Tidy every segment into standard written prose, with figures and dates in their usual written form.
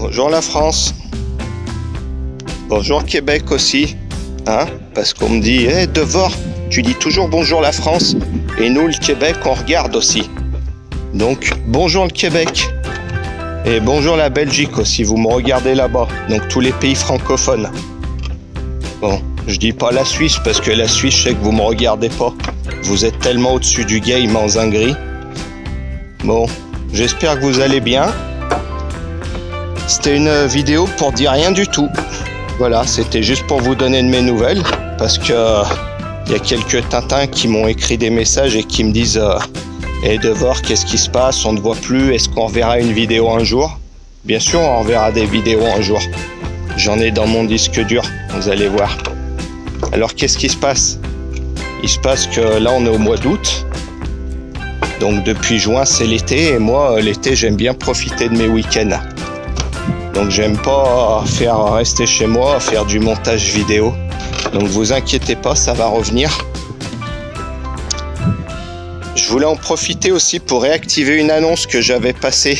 Bonjour la France. Bonjour Québec aussi. Hein? Parce qu'on me dit, hey, Devor, tu dis toujours bonjour la France. Et nous, le Québec, on regarde aussi. Donc, bonjour le Québec. Et bonjour la Belgique aussi, vous me regardez là-bas. Donc, tous les pays francophones. Bon, je dis pas la Suisse, parce que la Suisse, je sais que vous me regardez pas. Vous êtes tellement au-dessus du game en zinguerie. Bon, j'espère que vous allez bien. C'était une vidéo pour dire rien du tout. Voilà, c'était juste pour vous donner de mes nouvelles. Parce que il y a quelques Tintins qui m'ont écrit des messages et qui me disent hey Devor, qu'est-ce qui se passe? On ne voit plus. Est-ce qu'on reverra une vidéo un jour? Bien sûr, on reverra des vidéos un jour. J'en ai dans mon disque dur, vous allez voir. Alors, qu'est-ce qui se passe? Il se passe que là, on est au mois d'août. Donc, depuis juin, c'est l'été. Et moi, l'été, j'aime bien profiter de mes week-ends. Donc, j'aime pas rester chez moi, faire du montage vidéo. Donc, vous inquiétez pas, ça va revenir. Je voulais en profiter aussi pour réactiver une annonce que j'avais passée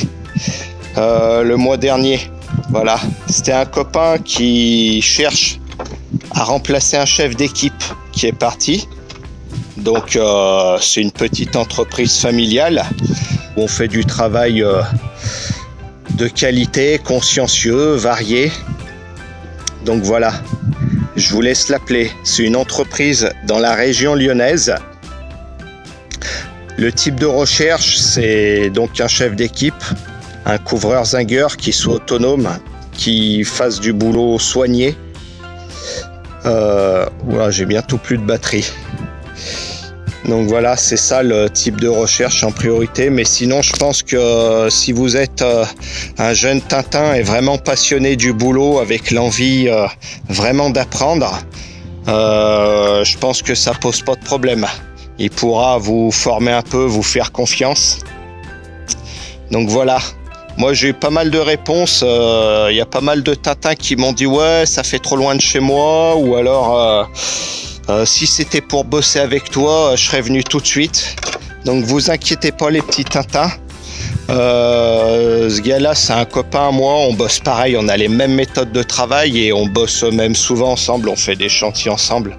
le mois dernier. Voilà, c'était un copain qui cherche à remplacer un chef d'équipe qui est parti. Donc, c'est une petite entreprise familiale où on fait du travail de qualité, consciencieux, varié. Donc voilà, je vous laisse l'appeler. C'est une entreprise dans la région lyonnaise. Le type de recherche, c'est donc un chef d'équipe, un couvreur zingueur qui soit autonome, qui fasse du boulot soigné. Voilà, j'ai bientôt plus de batterie. Donc voilà, c'est ça le type de recherche en priorité. Mais sinon, je pense que si vous êtes un jeune Tintin et vraiment passionné du boulot, avec l'envie vraiment d'apprendre, je pense que ça pose pas de problème. Il pourra vous former un peu, vous faire confiance. Donc voilà. Moi, j'ai eu pas mal de réponses. Il y a pas mal de Tintins qui m'ont dit « Ouais, ça fait trop loin de chez moi » ou alors si c'était pour bosser avec toi, je serais venu tout de suite. Donc, vous inquiétez pas, les petits Tintins. Ce gars-là, c'est un copain à moi. On bosse pareil, on a les mêmes méthodes de travail et on bosse même souvent ensemble. On fait des chantiers ensemble.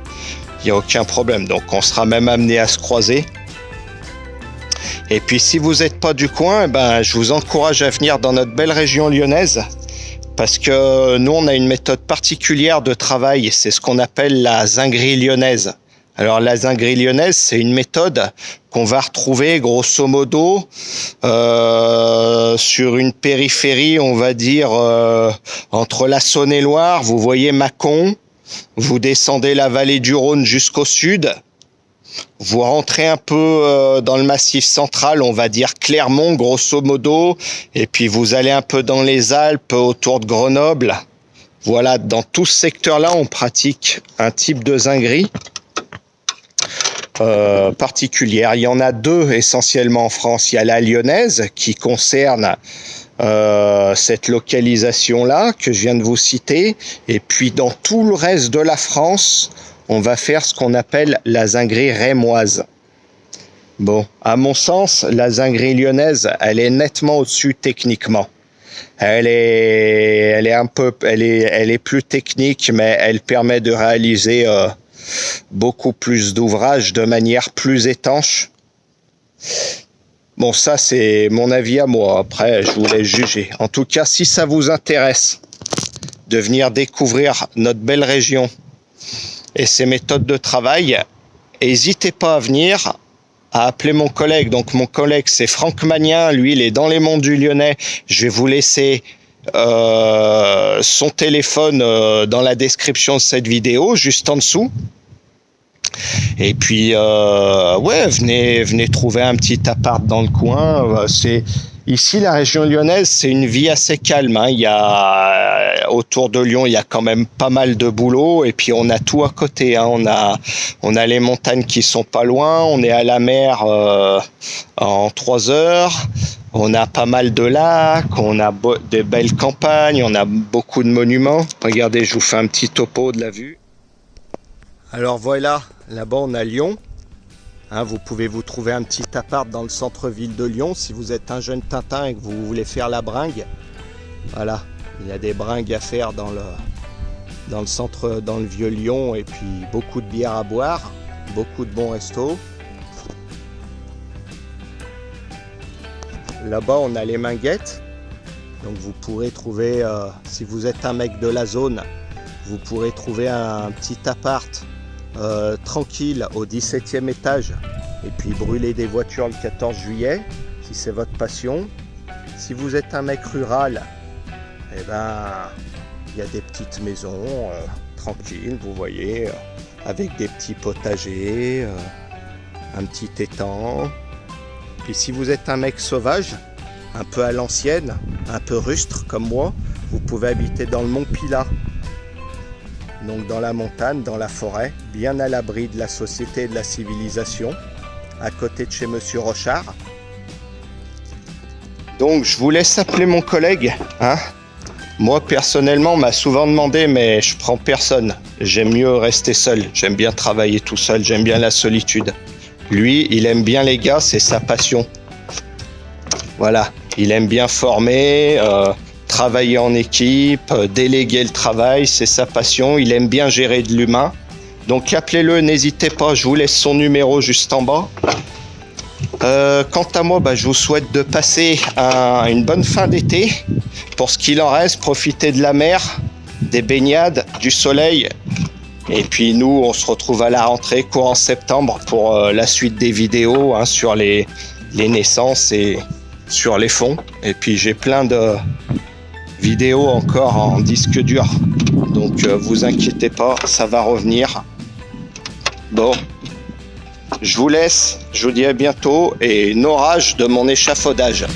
Il n'y a aucun problème. Donc, on sera même amené à se croiser. Et puis, si vous n'êtes pas du coin, je vous encourage à venir dans notre belle région lyonnaise. Parce que nous, on a une méthode particulière de travail. C'est ce qu'on appelle la zinguerie lyonnaise. Alors, la zinguerie lyonnaise, c'est une méthode qu'on va retrouver, grosso modo, sur une périphérie, on va dire, entre la Saône-et-Loire. Vous voyez Mâcon. Vous descendez la vallée du Rhône jusqu'au sud. Vous rentrez un peu dans le massif central, on va dire Clermont, grosso modo. Et puis vous allez un peu dans les Alpes, autour de Grenoble. Voilà, dans tout ce secteur-là, on pratique un type de zinguerie particulière. Il y en a deux essentiellement en France. Il y a la lyonnaise qui concerne cette localisation-là que je viens de vous citer. Et puis dans tout le reste de la France, on va faire ce qu'on appelle la zinguerie rémoise. Bon, à mon sens, la zinguerie lyonnaise, elle est nettement au-dessus techniquement. Elle est plus technique, mais elle permet de réaliser beaucoup plus d'ouvrages de manière plus étanche. Bon, ça, c'est mon avis à moi. Après, je vous laisse juger. En tout cas, si ça vous intéresse de venir découvrir notre belle région et ses méthodes de travail, n'hésitez pas à venir, à appeler mon collègue. Donc, mon collègue, c'est Franck Magnin. Lui, il est dans les monts du Lyonnais. Je vais vous laisser son téléphone dans la description de cette vidéo, juste en dessous. Et puis, ouais, venez trouver un petit appart dans le coin. Ici, la région lyonnaise, c'est une vie assez calme. Hein. Autour de Lyon, il y a quand même pas mal de boulot. Et puis, on a tout à côté. Hein. On a les montagnes qui sont pas loin. On est à la mer en 3 heures. On a pas mal de lacs. On a des belles campagnes. On a beaucoup de monuments. Regardez, je vous fais un petit topo de la vue. Alors voilà, là-bas, on a Lyon. Hein, vous pouvez vous trouver un petit appart dans le centre-ville de Lyon si vous êtes un jeune Tintin et que vous voulez faire la bringue. Voilà. Il y a des bringues à faire dans le centre, dans le vieux Lyon, et puis beaucoup de bières à boire, beaucoup de bons restos. Là-bas, on a les Minguettes. Donc vous pourrez trouver, si vous êtes un mec de la zone, vous pourrez trouver un petit appart tranquille au 17e étage et puis brûler des voitures le 14 juillet, si c'est votre passion. Si vous êtes un mec rural, eh ben, il y a des petites maisons tranquilles, vous voyez, avec des petits potagers, un petit étang. Puis si vous êtes un mec sauvage, un peu à l'ancienne, un peu rustre comme moi, vous pouvez habiter dans le Mont Pilat. Donc dans la montagne, dans la forêt, bien à l'abri de la société et de la civilisation, à côté de chez Monsieur Rochard. Donc je vous laisse appeler mon collègue. Moi personnellement, on m'a souvent demandé, mais je prends personne. J'aime mieux rester seul, j'aime bien travailler tout seul, j'aime bien la solitude. Lui, il aime bien les gars, c'est sa passion. Voilà, il aime bien former, travailler en équipe, déléguer le travail, c'est sa passion. Il aime bien gérer de l'humain. Donc appelez-le, n'hésitez pas, je vous laisse son numéro juste en bas. Quant à moi, je vous souhaite de passer une bonne fin d'été. Pour ce qu'il en reste, profitez de la mer, des baignades, du soleil. Et puis nous, on se retrouve à la rentrée courant septembre pour la suite des vidéos sur les naissances et sur les fonds. Et puis j'ai plein de vidéos encore en disque dur. Donc vous inquiétez pas, ça va revenir. Bon, je vous laisse, je vous dis à bientôt et no rage de mon échafaudage.